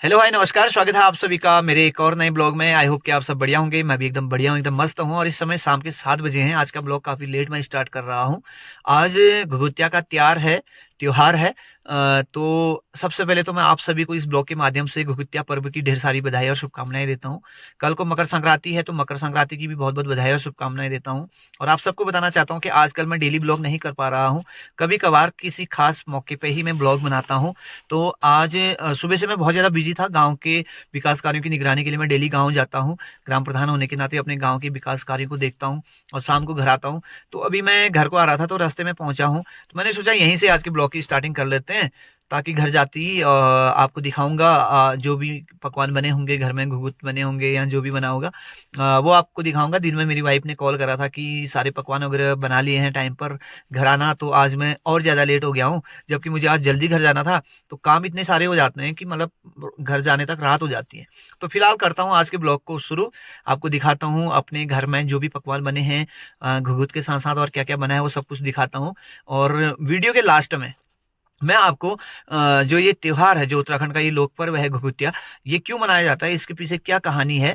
Hello hi नमस्कार, स्वागत है आप सभी का मेरे एक और नए ब्लॉग में। आई होप कि आप सब बढ़िया होंगे। मैं भी एकदम बढ़िया हूँ, एकदम मस्त हूँ। और इस समय शाम के 7 बजे हैं। आज का ब्लॉग काफ़ी लेट मैं स्टार्ट कर रहा हूँ। आज घुघुतिया का त्योहार है। तो सबसे पहले तो मैं आप सभी को इस ब्लॉग के माध्यम से घुघुतिया पर्व की ढेर सारी बधाई और शुभकामनाएं देता हूँ। कल को मकर संक्रांति है, तो मकर संक्रांति की भी बहुत बहुत बधाई और शुभकामनाएं देता हूँ। और आप सबको बताना चाहता हूँ कि आजकल मैं डेली ब्लॉग नहीं कर पा रहा हूँ। कभी कभार किसी खास मौके पे ही मैं ब्लॉग बनाता हूँ। तो आज सुबह से मैं बहुत ज़्यादा बिजी था। गांव के विकास कार्यों की निगरानी के लिए मैं डेली गांव जाता हूँ। ग्राम प्रधान होने के नाते अपने गांव के विकास कार्यों को देखता हूँ और शाम को घर आता हूँ। तो अभी मैं घर को आ रहा था, तो रास्ते में पहुंचा हूँ। तो मैंने सोचा यहीं से आज के ब्लॉग की स्टार्टिंग कर लेते हैं, ताकि घर जाती ही आपको दिखाऊंगा जो भी पकवान बने होंगे घर में, घुघुत बने होंगे या जो भी बना होगा वो आपको दिखाऊंगा। दिन में मेरी वाइफ ने कॉल करा था कि सारे पकवान वगैरह बना लिए हैं, टाइम पर घर आना। तो आज मैं और ज़्यादा लेट हो गया हूँ, जबकि मुझे आज जल्दी घर जाना था। तो काम इतने सारे हो जाते हैं कि मतलब घर जाने तक रात हो जाती है। तो फिलहाल करता हूँ आज के ब्लॉग को शुरू। आपको दिखाता हूँ अपने घर में जो भी पकवान बने हैं घुघुत के साथ साथ, और क्या क्या बना है वो सब कुछ दिखाता हूँ। और वीडियो के लास्ट में मैं आपको जो ये त्योहार है, जो उत्तराखंड का ये लोक पर्व है घुघुतिया, ये क्यों मनाया जाता है, इसके पीछे क्या कहानी है,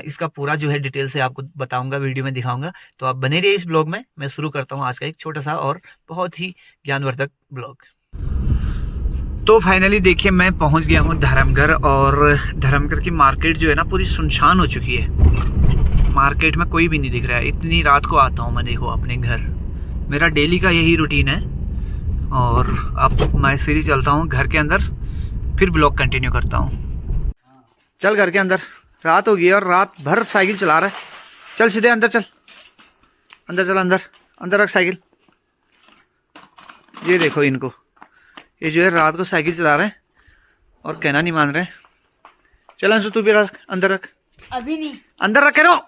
इसका पूरा जो है डिटेल से आपको बताऊंगा, वीडियो में दिखाऊंगा। तो आप बने रहिए इस ब्लॉग में। मैं शुरू करता हूँ आज का एक छोटा सा और बहुत ही ज्ञानवर्धक ब्लॉग। तो फाइनली देखिए, मैं पहुंच गया हूं धर्मगढ़। और धर्मगढ़ की मार्केट जो है ना, पूरी सुनसान हो चुकी है। मार्केट में कोई भी नहीं दिख रहा है। इतनी रात को आता हूं मैं, देखो, अपने घर। मेरा डेली का यही रूटीन है। और अब मैं सीधी चलता हूं घर के अंदर, फिर ब्लॉग कंटिन्यू करता हूं। चल घर के अंदर, रात हो गई और रात भर साइकिल चला रहा है। चल सीधे अंदर चल, अंदर चल, अंदर अंदर रख साइकिल। ये देखो इनको, ये जो है रात को साइकिल चला रहे हैं और कहना नहीं मान रहे। चल अंशु, तू भी रख, अंदर रख। अभी नहीं, अंदर रख रहो।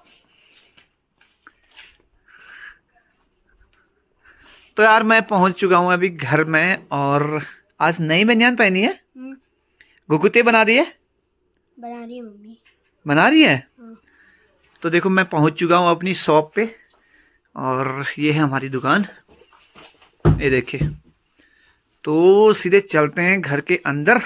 तो यार मैं पहुंच चुका हूं अभी घर में। और आज नई बनियान पहनी है, घुघुते बना दिए। बना रही है मम्मी। बना रही है। हाँ। तो देखो मैं पहुंच चुका हूं अपनी शॉप पे, और ये है हमारी दुकान, ये देखिए। तो सीधे चलते हैं घर के अंदर।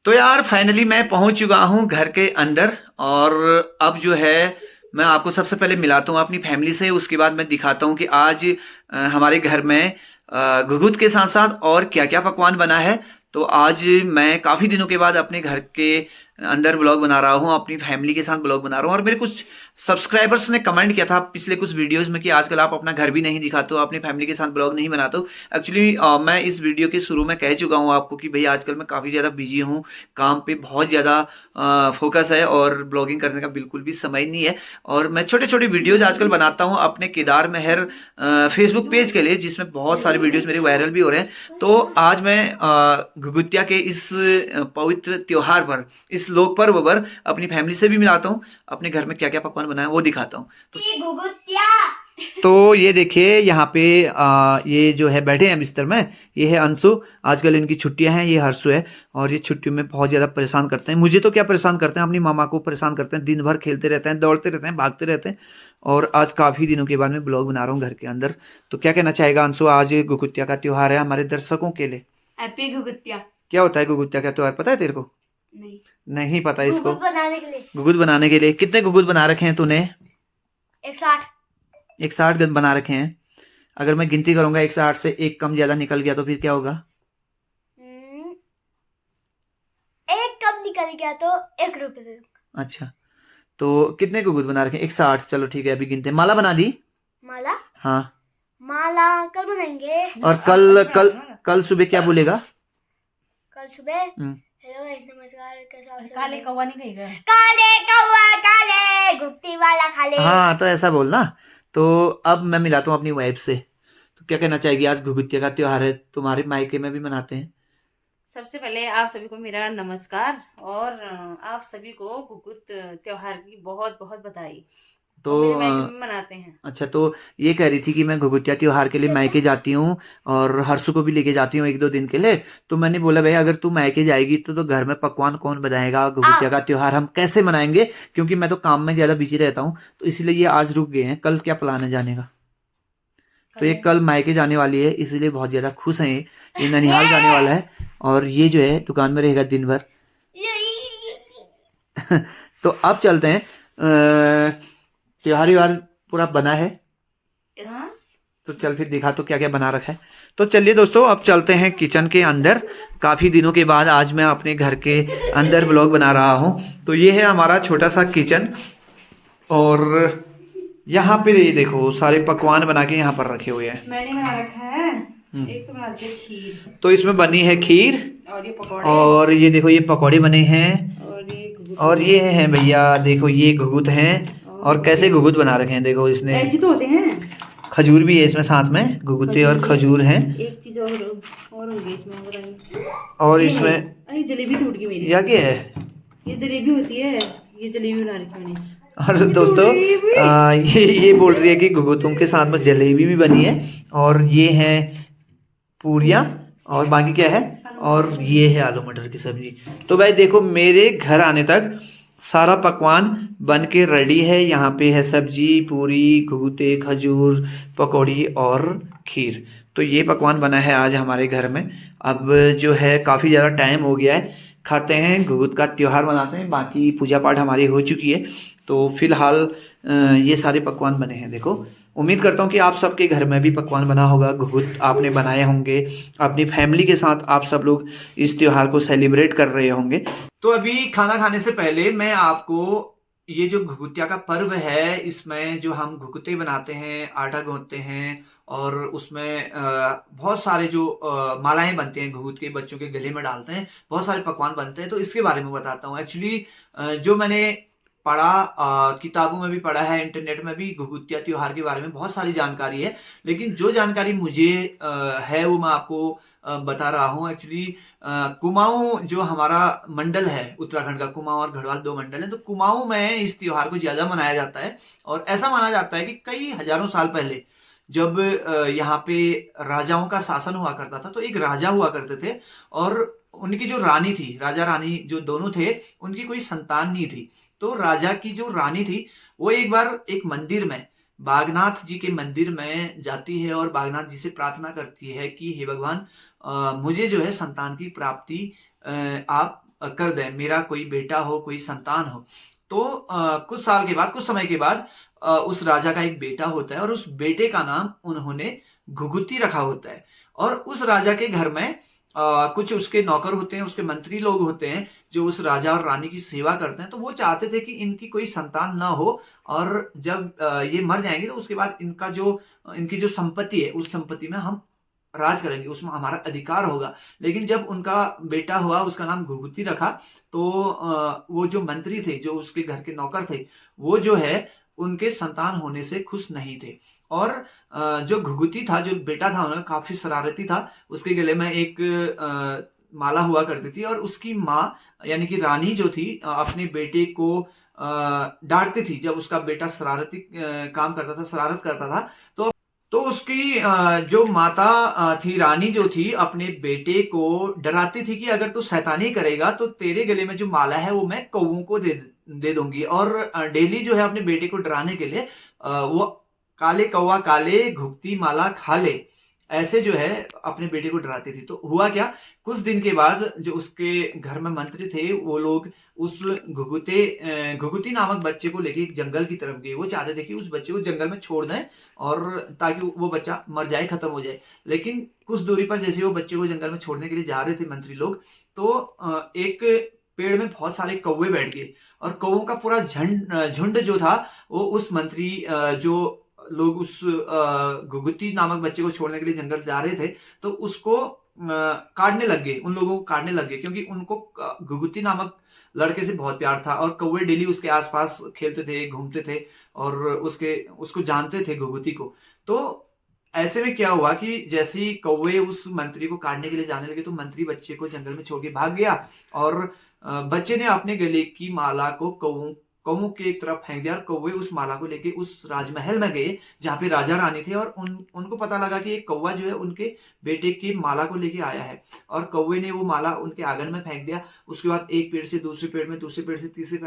तो यार फाइनली मैं पहुंच चुका हूं घर के अंदर। और अब जो है मैं आपको सबसे पहले मिलाता हूं अपनी फैमिली से। उसके बाद मैं दिखाता हूं कि आज हमारे घर में घुघुत के साथ साथ और क्या क्या पकवान बना है। तो आज मैं काफ़ी दिनों के बाद अपने घर के अंदर ब्लॉग बना रहा हूं, अपनी फैमिली के साथ ब्लॉग बना रहा हूं। और मेरे कुछ सब्सक्राइबर्स ने कमेंट किया था पिछले कुछ वीडियोस में कि आजकल आप अपना घर भी नहीं दिखाते हो, अपनी फैमिली के साथ ब्लॉग नहीं बनाते हो। एक्चुअली मैं इस वीडियो के शुरू में कह चुका हूं आपको कि भाई आजकल मैं काफ़ी ज़्यादा बिजी हूं, काम पे बहुत ज़्यादा फोकस है और ब्लॉगिंग करने का बिल्कुल भी समय नहीं है। और मैं छोटे छोटे वीडियोज़ आजकल बनाता हूँ अपने केदार मेहर फेसबुक पेज के लिए, जिसमें बहुत सारे वीडियोज़ मेरे वायरल भी हो रहे हैं। तो आज मैं घुघुतिया के इस पवित्र त्योहार पर, इस लोक पर्व पर अपनी फैमिली से भी मिलाता हूँ, अपने घर में क्या क्या पकवान बनाए वो दिखाता हूँ। तो ये देखिए यहाँ पे ये जो है बैठे हैं बिस्तर में, ये है अंशु। आजकल इनकी छुट्टियां हैं। ये हर्षु है। और ये छुट्टियों में बहुत ज़्यादा परेशान करते हैं। मुझे तो क्या परेशान करते हैं, अपनी मामा को परेशान करते हैं। दिन भर खेलते रहते हैं, दौड़ते रहते हैं, भागते रहते हैं। और आज काफ़ी दिनों के बाद मैं ब्लॉग बना रहा हूँ घर के अंदर। तो क्या कहना चाहेगा अंशु, आज घुघुतिया का त्योहार है हमारे दर्शकों के लिए। हैप्पी घुघुतिया। क्या होता है घुघुतिया का त्योहार, पता है तेरे को? नहीं, नहीं पता इसको। घुघुत बनाने के लिए। घुघुत बनाने के लिए कितने घुघुत बना रखे हैं तूने? 160। 160 बना रखे हैं। अगर मैं गिनती करूंगा 160 से एक कम ज्यादा निकल गया तो फिर क्या होगा? एक कम निकल गया तो 1 रुपए दे दूंगा। अच्छा, तो कितने घुघुत बना रखे हैं? 160। चलो ठीक है, अभी गिनते हैं। माला बना दी? माला? हाँ। माला कल बनाएंगे। और कल कल कल सुबह क्या बोलेगा? कल सुबह हेलो गाइस, नमस्कार, कैसा हो? काले कौवा नहीं कहेगा। काले कौवा काले, घुट्टी वाला खाले। हाँ, तो ऐसा बोलना। तो अब मैं मिलाता हूँ अपनी वाइफ से। तो क्या कहना चाहेगी, आज घुघुतिया का त्योहार है, तुम्हारे मायके में भी मनाते हैं। सबसे पहले आप सभी को मेरा नमस्कार, और आप सभी को घुघुत त्योहार की बहुत बहुत बधाई। तो मेरे मायके में मनाते हैं। अच्छा, तो ये कह रही थी कि मैं घुघुतिया त्योहार के लिए मायके जाती हूँ और हर्षु को भी लेके जाती हूँ 1-2 दिन के लिए। तो मैंने बोला भाई अगर तू मायके जाएगी तो घर में पकवान कौन बनाएगा, घुघुतिया का त्योहार हम कैसे मनाएंगे, क्योंकि मैं तो काम में ज़्यादा बिजी रहता हूँ। तो इसलिए ये आज रुक गए हैं। कल क्या प्लान है जाने का? तो ये कल मायके जाने वाली है, इसलिए बहुत ज़्यादा खुश हैं। ये ननिहाल जाने वाला है और ये जो है दुकान में रहेगा दिन भर। ये तो अब चलते हैं। त्योहारी वार पूरा बना है, हाँ? तो चल फिर दिखा तो क्या क्या बना रखा है। तो चलिए दोस्तों, अब चलते हैं किचन के अंदर। काफ़ी दिनों के बाद आज मैं अपने घर के अंदर ब्लॉग बना रहा हूँ। तो ये है हमारा छोटा सा किचन, और यहाँ पे ये देखो सारे पकवान बना के यहाँ पर रखे हुए हैं। मैंने बना रखा है, एक तो बना रखी है खीर, तो इसमें बनी है खीर, और ये पकौड़े, और ये देखो ये पकौड़े बने हैं, और ये हैं भैया देखो ये घुघुत हैं। और कैसे घुघुत बना रखे हैं देखो, इसने ऐसे तो होते हैं। खजूर भी है इसमें साथ में, घुघुते और खजूर हैं। एक चीज और होंगी इसमें, और इसमें अरे जलेबी टूट गई मेरी। या क्या है, ये जलेबी होती है, ये जलेबी बना रखी मैंने। और दोस्तों ये बोल रही है कि घुघुतों के साथ में जलेबी भी बनी है, और ये है पूरियाँ, और बाकी क्या है, और ये है आलू मटर की सब्जी। तो भाई देखो मेरे घर आने तक सारा पकवान बन के रेडी है। यहाँ पे है सब्जी, पूरी, घुघुते, खजूर, पकौड़ी और खीर। तो ये पकवान बना है आज हमारे घर में। अब जो है काफ़ी ज़्यादा टाइम हो गया है, खाते हैं, घुघुत का त्यौहार मनाते हैं। बाकी पूजा पाठ हमारी हो चुकी है, तो फिलहाल ये सारे पकवान बने हैं। देखो उम्मीद करता हूँ कि आप सबके घर में भी पकवान बना होगा, घुघुत आपने बनाए होंगे, अपनी फैमिली के साथ आप सब लोग इस त्यौहार को सेलिब्रेट कर रहे होंगे। तो अभी खाना खाने से पहले मैं आपको ये जो घुघुतिया का पर्व है, इसमें जो हम घुघुते बनाते हैं, आटा गूंथते हैं, और उसमें बहुत सारे जो मालाएं बनते हैं घुघुत के, बच्चों के गले में डालते हैं, बहुत सारे पकवान बनते हैं। तो इसके बारे में बताता हूँ। एक्चुअली जो मैंने पढ़ा, किताबों में भी पढ़ा है, इंटरनेट में भी घुघुतिया त्योहार के बारे में बहुत सारी जानकारी है, लेकिन जो जानकारी मुझे है वो मैं आपको बता रहा हूँ। एक्चुअली कुमाऊं जो हमारा मंडल है, उत्तराखंड का कुमाऊं और गढ़वाल दो मंडल हैं, तो कुमाऊं में इस त्योहार को ज्यादा मनाया जाता है। और ऐसा माना जाता है कि कई हजारों साल पहले जब यहाँ पे राजाओं का शासन हुआ करता था, तो एक राजा हुआ करते थे, और उनकी जो रानी थी, राजा रानी जो दोनों थे, उनकी कोई संतान नहीं थी। तो राजा की जो रानी थी वो एक बार एक मंदिर में, बागनाथ जी के मंदिर में जाती है, और बागनाथ जी से प्रार्थना करती है कि हे भगवान, मुझे जो है संतान की प्राप्ति आप कर दें, मेरा कोई बेटा हो, कोई संतान हो। तो कुछ साल के बाद, कुछ समय के बाद उस राजा का एक बेटा होता है, और उस बेटे का नाम उन्होंने घुघुती रखा होता है। और उस राजा के घर में कुछ उसके नौकर होते हैं, उसके मंत्री लोग होते हैं जो उस राजा और रानी की सेवा करते हैं। तो वो चाहते थे कि इनकी कोई संतान ना हो, और जब ये मर जाएंगे तो उसके बाद इनकी जो संपत्ति है, उस संपत्ति में हम राज करेंगे, उसमें हमारा अधिकार होगा। लेकिन जब उनका बेटा हुआ, उसका नाम घुघुती रखा, तो वो जो मंत्री थे, जो उसके घर के नौकर थे, वो जो है उनके संतान होने से खुश नहीं थे। और जो घुघुती था, जो बेटा था उनका, काफी शरारती था। उसके गले में एक माला हुआ करती थी, और उसकी माँ यानी कि रानी जो थी अपने बेटे को डांटती थी जब उसका बेटा शरारती काम करता था, शरारत करता था। तो उसकी जो माता थी, रानी जो थी, अपने बेटे को डराती थी कि अगर तू शैतानी करेगा तो तेरे गले में जो माला है वो मैं कौवों को दे दूंगी। और डेली जो है अपने बेटे को डराने के लिए वो काले कौवा काले घुघती माला खा ले, ऐसे जो है अपने बेटे को डराती थी। तो हुआ क्या, कुछ दिन के बाद जो उसके घर में मंत्री थे, वो लोग उस घुघुती नामक बच्चे को लेके एक जंगल की तरफ गए। वो चाहते थे कि उस बच्चे को जंगल में छोड़ दें, और ताकि वो बच्चा मर जाए, खत्म हो जाए। लेकिन कुछ दूरी पर जैसे वो बच्चे को जंगल में छोड़ने के लिए जा रहे थे मंत्री लोग, तो एक पेड़ में बहुत सारे कौवे बैठ गए, और कौवों का पूरा झुंड जो था, वो उस मंत्री जो लोग उस घुघुती नामक बच्चे को छोड़ने के लिए जंगल जा रहे थे, तो उसको काटने लग गए, उन लोगों को काटने लग गए, क्योंकि उनको घुघुती नामक लड़के से बहुत प्यार था, और कौवे डेली उसके आसपास खेलते थे, घूमते थे, और उसको जानते थे घुघुती को। तो ऐसे में क्या हुआ कि जैसे ही कौवे उस मंत्री को काटने के लिए जाने लगे, तो मंत्री बच्चे को जंगल में छोड़ के भाग गया, और बच्चे ने अपने गले की माला को कौवों की एक तरफ फेंक दिया, और कौवे उस माला को लेके उस राजमहल में गए जहाँ पे राजा रानी थे। और उनको पता लगा कि एक कौवा जो है उनके बेटे की माला को लेके आया है, और कौवे ने वो माला उनके आंगन में फेंक दिया। उसके बाद एक पेड़ से दूसरे पेड़ में, दूसरे पेड़ से तीसरे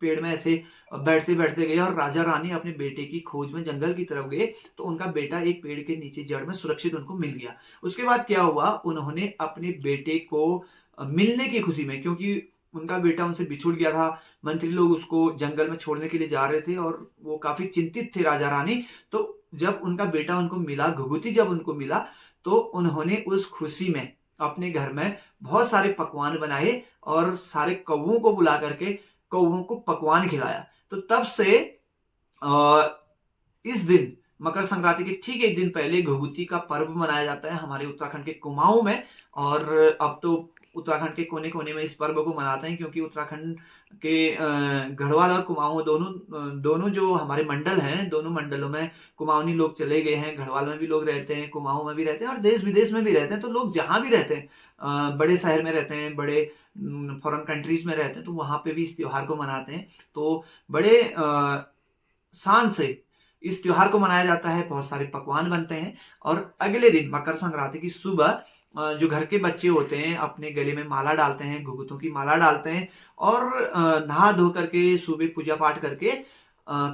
पेड़ में ऐसे बैठते बैठते गए, और राजा रानी अपने बेटे की खोज में जंगल की तरफ गए। तो उनका बेटा एक पेड़ के नीचे जड़ में सुरक्षित उनको मिल गया। उसके बाद क्या हुआ, उन्होंने अपने बेटे को मिलने की खुशी में, क्योंकि उनका बेटा उनसे बिछुड़ गया था। मंत्री लोग उसको जंगल में छोड़ने के लिए जा रहे थे और वो काफी चिंतित थे राजा रानी। तो जब उनका बेटा उनको मिला, घुघुती जब उनको मिला, तो उन्होंने उस खुशी में अपने घर में बहुत सारे पकवान बनाए और सारे कौवों को बुला करके कौवों को पकवान खिलाया। तो तब से इस दिन मकर संक्रांति के ठीक एक दिन पहले घुघुती का पर्व मनाया जाता है हमारे उत्तराखंड के कुमाऊं में। और अब तो उत्तराखंड के कोने कोने में इस पर्व को मनाते हैं, क्योंकि उत्तराखंड के गढ़वाल और कुमाऊं दोनों जो हमारे मंडल हैं, दोनों मंडलों में कुमाऊनी लोग चले गए हैं। गढ़वाल में भी लोग रहते हैं, कुमाऊं में भी रहते हैं और देश विदेश में भी रहते हैं। तो लोग जहां भी रहते हैं, बड़े शहर में रहते हैं, बड़े फॉरेन कंट्रीज में रहते हैं, तो वहां पे भी इस त्योहार को मनाते हैं। तो बड़े शान से इस त्योहार को मनाया जाता है, बहुत सारे पकवान बनते हैं। और अगले दिन मकर संक्रांति की सुबह जो घर के बच्चे होते हैं अपने गले में माला डालते हैं, घुघुतों की माला डालते हैं और नहा धो करके सुबह पूजा पाठ करके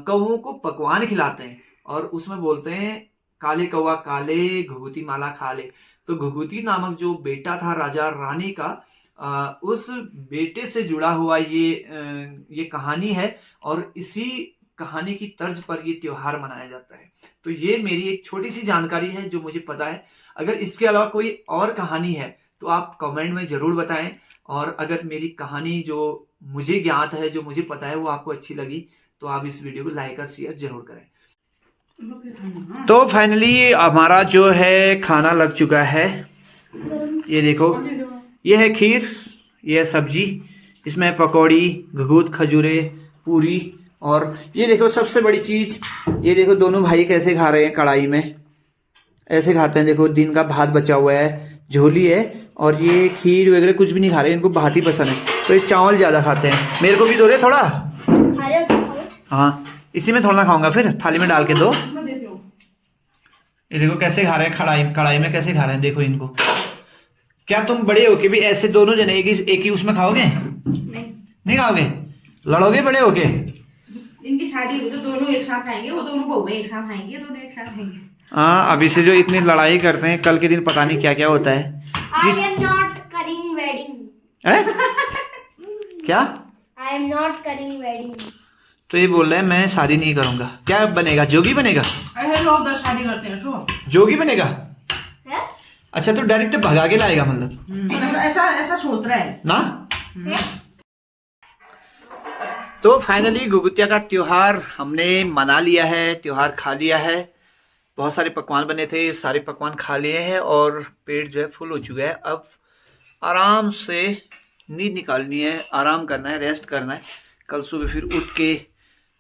कौवों को पकवान खिलाते हैं और उसमें बोलते हैं काले कौवा काले घुघुती माला खा ले। तो घुघुती नामक जो बेटा था राजा रानी का, उस बेटे से जुड़ा हुआ ये कहानी है और इसी कहानी की तर्ज पर ये त्योहार मनाया जाता है। तो ये मेरी एक छोटी सी जानकारी है जो मुझे पता है। अगर इसके अलावा कोई और कहानी है तो आप कमेंट में जरूर बताएं। और अगर मेरी कहानी जो मुझे ज्ञात है, जो मुझे पता है, वो आपको अच्छी लगी तो आप इस वीडियो को लाइक और शेयर जरूर करें। तो फाइनली हमारा जो है खाना लग चुका है। ये देखो, ये है खीर, ये है सब्जी, इसमें पकौड़ी, घुघुत, खजूरे, पूरी और ये देखो सबसे बड़ी चीज, ये देखो दोनों भाई कैसे खा रहे हैं कढ़ाई में, ऐसे खाते हैं। देखो दिन का भात बचा हुआ है, झोली है और ये खीर वगैरह कुछ भी नहीं खा रहे, इनको भात ही पसंद है। तो ये चावल ज्यादा खाते हैं। मेरे को भी दो रे थोड़ा। खा रहे हो तो खाओ। हाँ, इसी में थोड़ा खाऊंगा, फिर थाली में डाल के दो। ये देखो कैसे खा रहे हैं, कढ़ाई में कैसे खा रहे हैं, देखो इनको। क्या तुम बड़े होके भी ऐसे दोनों जने एक ही उसमें खाओगे? नहीं खाओगे? लड़ोगे बड़े होके? इनकी शादी होगी तो दोनों एक साथ खाएंगे, वो दोनों बहुएं एक साथ खाएंगे, दोनों एक साथ खाएंगे। हाँ, अभी से जो इतनी लड़ाई करते हैं, कल के दिन पता नहीं क्या क्या होता है। I am not करिंग wedding. क्या? I am not करिंग wedding. तो ये बोल रहे हैं मैं शादी नहीं करूंगा। क्या बनेगा? जोगी बनेगा? ऐसे लोग 10 शादी करते हैं सो। जोगी बनेगा? है? अच्छा, तो डायरेक्ट भगा के लाएगा मतलब? ऐसा सोच रहा है ना? है? तो फाइनली घुघुतिया का त्योहार हमने मना लिया है, त्योहार खा लिया है। बहुत सारे पकवान बने थे, सारे पकवान खा लिए हैं और पेट जो है फुल हो चुका है। अब आराम से नींद निकालनी है, आराम करना है, रेस्ट करना है। कल सुबह फिर उठ के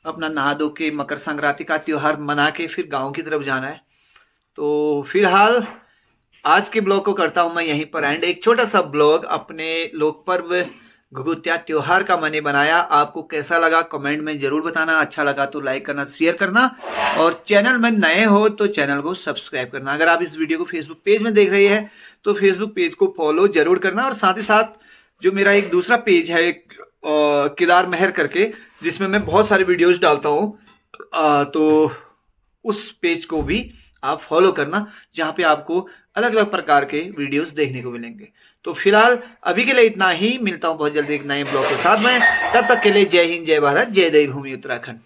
अपना नहा धो के मकर संक्रांति का त्योहार मना के फिर गांव की तरफ जाना है। तो फिलहाल आज के ब्लॉग को करता हूं मैं यहीं पर एंड। एक छोटा सा ब्लॉग अपने लोक पर्व घुघुतिया त्योहार का मैंने बनाया। आपको कैसा लगा कमेंट में जरूर बताना। अच्छा लगा तो लाइक करना, शेयर करना और चैनल में नए हो तो चैनल को सब्सक्राइब करना। अगर आप इस वीडियो को फेसबुक पेज में देख रहे हैं तो फेसबुक पेज को फॉलो जरूर करना। और साथ ही साथ जो मेरा एक दूसरा पेज है केदार मेहर करके, जिसमें मैं बहुत सारे वीडियोज डालता हूँ, तो उस पेज को भी आप फॉलो करना, जहाँ पे आपको अलग अलग प्रकार के वीडियोस देखने को मिलेंगे। तो फिलहाल अभी के लिए इतना ही। मिलता हूँ बहुत जल्दी एक नए ब्लॉग के साथ में। तब तक के लिए जय हिंद, जय भारत, जय देवी भूमि उत्तराखंड।